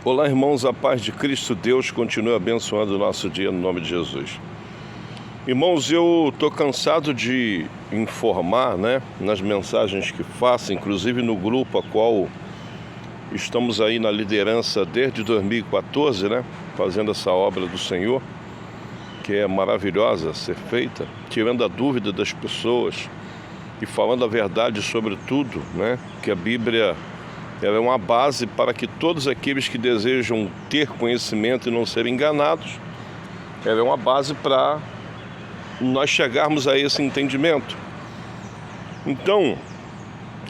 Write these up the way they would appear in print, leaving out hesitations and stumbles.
Olá, irmãos, a paz de Cristo Deus continue abençoando o nosso dia no nome de Jesus. Irmãos, eu estou cansado de informar, nas mensagens que faço, inclusive no grupo a qual estamos aí na liderança desde 2014, fazendo essa obra do Senhor, que é maravilhosa ser feita, tirando a dúvida das pessoas e falando a verdade sobre tudo, que a Bíblia ela é uma base para que todos aqueles que desejam ter conhecimento e não serem enganados, ela é uma base para nós chegarmos a esse entendimento. Então,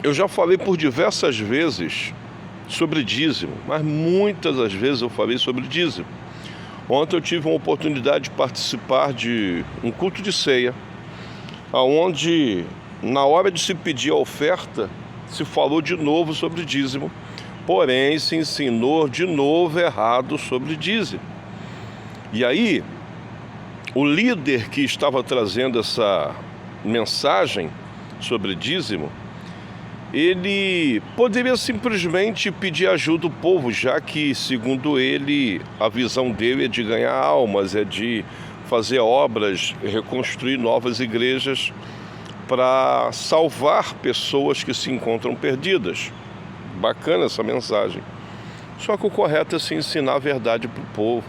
eu já falei por diversas vezes sobre dízimo, mas muitas das vezes eu falei sobre dízimo. Ontem eu tive uma oportunidade de participar de um culto de ceia, onde na hora de se pedir a oferta, se falou de novo sobre dízimo, porém se ensinou de novo errado sobre dízimo. E aí, o líder que estava trazendo essa mensagem sobre dízimo, ele poderia simplesmente pedir ajuda ao povo, já que, segundo ele, a visão dele é de ganhar almas, é de fazer obras, reconstruir novas igrejas, para salvar pessoas que se encontram perdidas. Bacana essa mensagem. Só que o correto é se ensinar a verdade para o povo.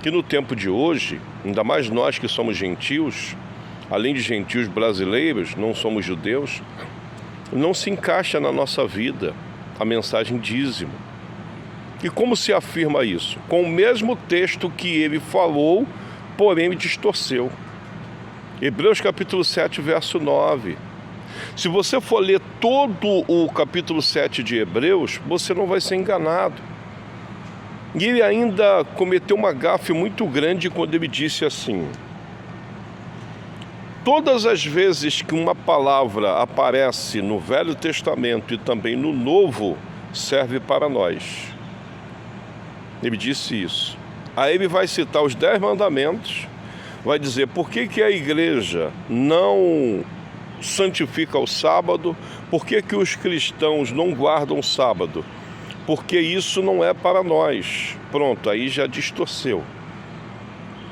Que no tempo de hoje, ainda mais nós que somos gentios, além de gentios brasileiros, não somos judeus, não se encaixa na nossa vida a mensagem dízimo. E como se afirma isso? Com o mesmo texto que ele falou, porém me distorceu. Hebreus capítulo 7, verso 9. Se você for ler todo o capítulo 7 de Hebreus, você não vai ser enganado. E ele ainda cometeu uma gafe muito grande quando ele disse assim: todas as vezes que uma palavra aparece no Velho Testamento e também no Novo, serve para nós. Ele disse isso. Aí ele vai citar os 10 mandamentos, vai dizer por que a igreja não santifica o sábado, por que os cristãos não guardam o sábado, porque isso não é para nós. Pronto, aí já distorceu.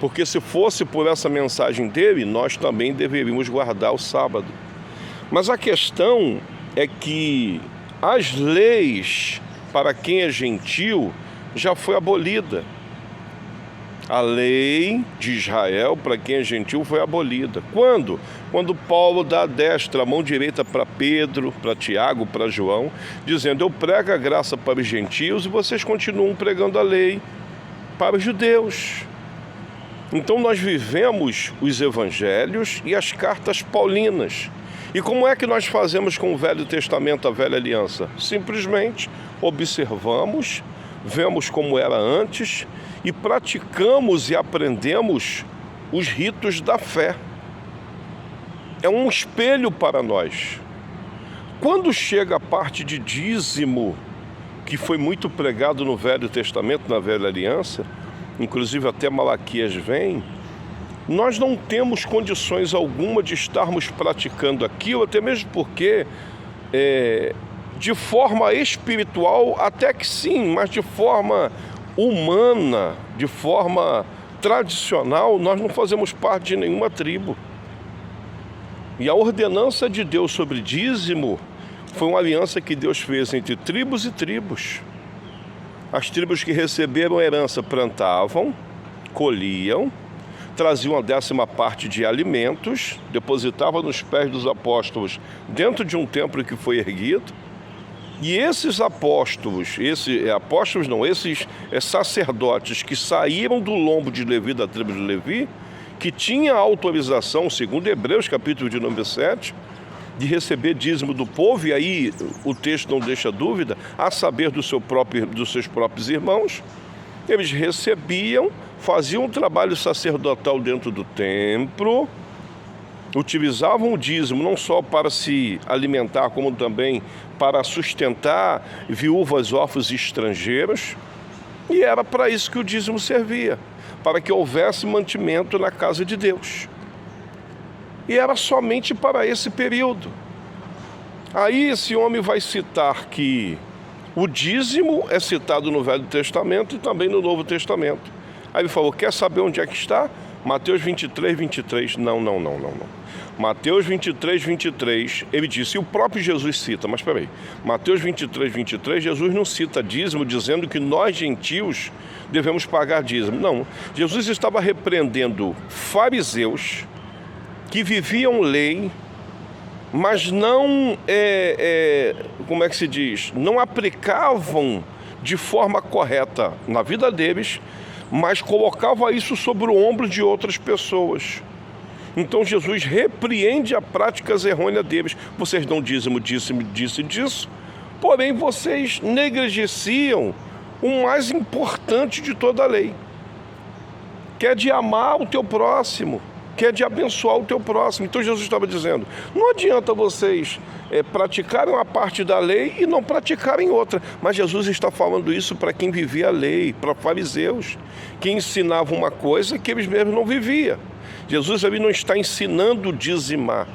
Porque se fosse por essa mensagem dele, nós também deveríamos guardar o sábado. Mas a questão é que as leis para quem é gentil já foi abolida. A lei de Israel, para quem é gentil, foi abolida. Quando? Quando Paulo dá a destra, a mão direita para Pedro, para Tiago, para João, dizendo: eu prego a graça para os gentios e vocês continuam pregando a lei para os judeus. Então nós vivemos os evangelhos e as cartas paulinas. E como é que nós fazemos com o Velho Testamento, a Velha Aliança? Simplesmente observamos, vemos como era antes e praticamos e aprendemos os ritos da fé. É um espelho para nós. Quando chega a parte de dízimo, que foi muito pregado no Velho Testamento, na Velha Aliança, inclusive até Malaquias vem, nós não temos condições alguma de estarmos praticando aquilo, até mesmo porque de forma espiritual até que sim, mas de forma humana, de forma tradicional, nós não fazemos parte de nenhuma tribo. E a ordenança de Deus sobre dízimo foi uma aliança que Deus fez entre tribos e tribos. As tribos que receberam a herança plantavam, colhiam, traziam a 10ª de alimentos, depositavam nos pés dos apóstolos dentro de um templo que foi erguido. E esses apóstolos, esses sacerdotes que saíram do lombo de Levi, da tribo de Levi, que tinha autorização, segundo Hebreus capítulo de número 7, de receber dízimo do povo, e aí o texto não deixa dúvida, a saber dos seus próprios irmãos, eles recebiam, faziam um trabalho sacerdotal dentro do templo, utilizavam o dízimo não só para se alimentar, como também para sustentar viúvas, órfãos e estrangeiros, e era para isso que o dízimo servia, para que houvesse mantimento na casa de Deus. E era somente para esse período. Aí esse homem vai citar que O dízimo é citado no Velho Testamento e também no Novo Testamento. Aí ele falou, quer saber onde é que está? Mateus 23, 23. Não. Mateus 23, 23, ele disse, e o próprio Jesus cita, mas peraí, Mateus 23, 23, Jesus não cita dízimo dizendo que nós gentios devemos pagar dízimo. Não, Jesus estava repreendendo fariseus que viviam lei, mas não, como é que se diz? Não aplicavam de forma correta na vida deles, mas colocava isso sobre o ombro de outras pessoas. Então Jesus repreende as práticas errôneas deles. Vocês dão dízimo disso, porém vocês negligenciam o mais importante de toda a lei, que é de amar o teu próximo, que é de abençoar o teu próximo. Então Jesus estava dizendo, não adianta vocês praticarem uma parte da lei e não praticarem outra. Mas Jesus está falando isso para quem vivia a lei, para fariseus, que ensinavam uma coisa que eles mesmos não viviam. Jesus ali não está ensinando dizimar.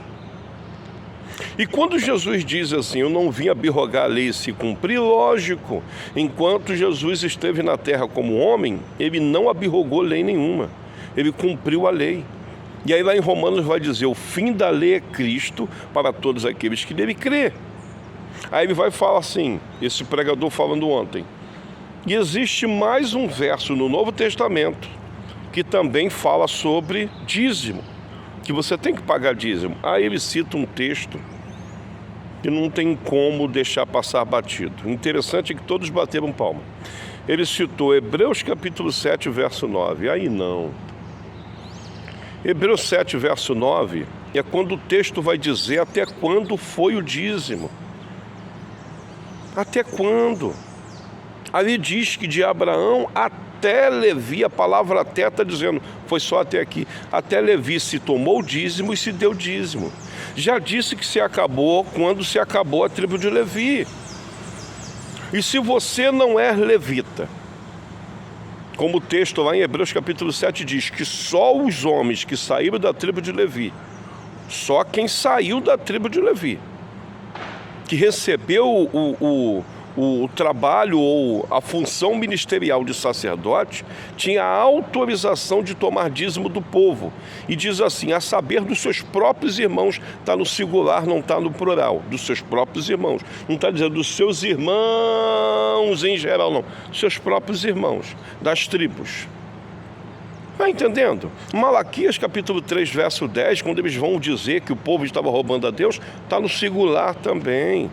E quando Jesus diz assim, eu não vim abrogar a lei e se cumprir, lógico, enquanto Jesus esteve na terra como homem, ele não abrogou lei nenhuma, ele cumpriu a lei. E aí lá em Romanos vai dizer, o fim da lei é Cristo para todos aqueles que nele crê. Aí ele vai falar assim, esse pregador falando ontem, e existe mais um verso no Novo Testamento que também fala sobre dízimo, que você tem que pagar dízimo. Aí ele cita um texto que não tem como deixar passar batido. Interessante é que todos bateram palma. Ele citou Hebreus capítulo 7, verso 9. Aí não. Hebreus 7, verso 9, é quando o texto vai dizer até quando foi o dízimo. Até quando? Ali diz que de Abraão até Levi, a palavra até está dizendo, foi só até aqui. Até Levi se tomou o dízimo e se deu dízimo. Já disse que se acabou quando se acabou a tribo de Levi. E se você não é levita, como o texto lá em Hebreus capítulo 7 diz, que só os homens que saíram da tribo de Levi, só quem saiu da tribo de Levi, que recebeu o trabalho ou a função ministerial de sacerdote, tinha a autorização de tomar dízimo do povo. E diz assim, a saber dos seus próprios irmãos, está no singular, não está no plural, dos seus próprios irmãos. Não está dizendo dos seus irmãos em geral, não. Seus próprios irmãos, das tribos. Está entendendo? Malaquias capítulo 3, verso 10, quando eles vão dizer que o povo estava roubando a Deus, está no singular também,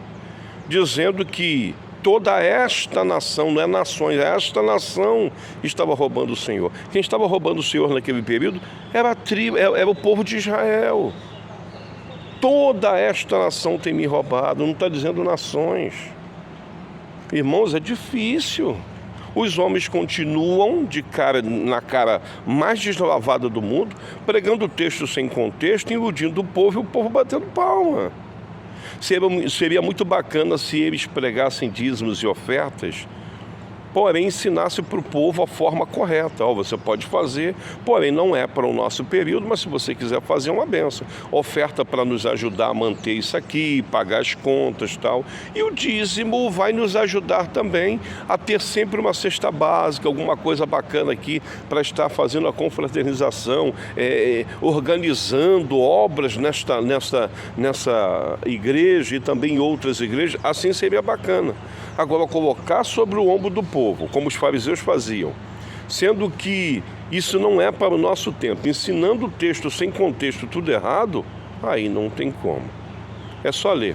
dizendo que toda esta nação, não é nações, esta nação estava roubando o Senhor. Quem estava roubando o Senhor naquele período era a tribo, era o povo de Israel. Toda esta nação tem me roubado, não está dizendo nações. Irmãos, é difícil. Os homens continuam na cara mais deslavada do mundo, pregando texto sem contexto, iludindo o povo e o povo batendo palma. Seria muito bacana se eles pregassem dízimos e ofertas, porém ensinasse para o povo a forma correta. Você pode fazer, porém não é para o nosso período, mas se você quiser fazer, é uma benção. Oferta para nos ajudar a manter isso aqui, pagar as contas e tal. E o dízimo vai nos ajudar também a ter sempre uma cesta básica, alguma coisa bacana aqui para estar fazendo a confraternização, organizando obras nessa igreja e também em outras igrejas. Assim seria bacana. Agora, colocar sobre o ombro do povo, como os fariseus faziam, sendo que isso não é para o nosso tempo, ensinando o texto sem contexto, tudo errado, aí não tem como. É só ler.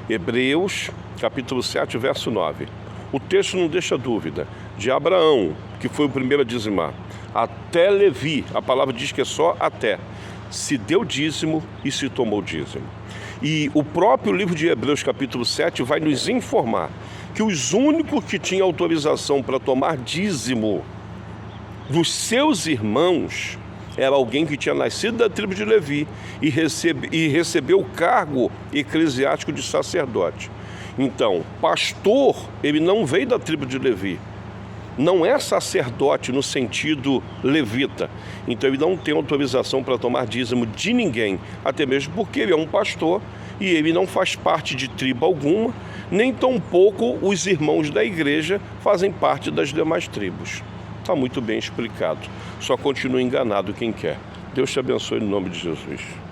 Hebreus, capítulo 7, verso 9. O texto não deixa dúvida. De Abraão, que foi o primeiro a dizimar, até Levi, a palavra diz que é só até, se deu dízimo e se tomou dízimo. E o próprio livro de Hebreus, capítulo 7, vai nos informar que os únicos que tinham autorização para tomar dízimo dos seus irmãos era alguém que tinha nascido da tribo de Levi e recebeu o cargo eclesiástico de sacerdote. Então, pastor, ele não veio da tribo de Levi, não é sacerdote no sentido levita, então ele não tem autorização para tomar dízimo de ninguém, até mesmo porque ele é um pastor e ele não faz parte de tribo alguma, nem tampouco os irmãos da igreja fazem parte das demais tribos. Está muito bem explicado. Só continua enganado quem quer. Deus te abençoe em nome de Jesus.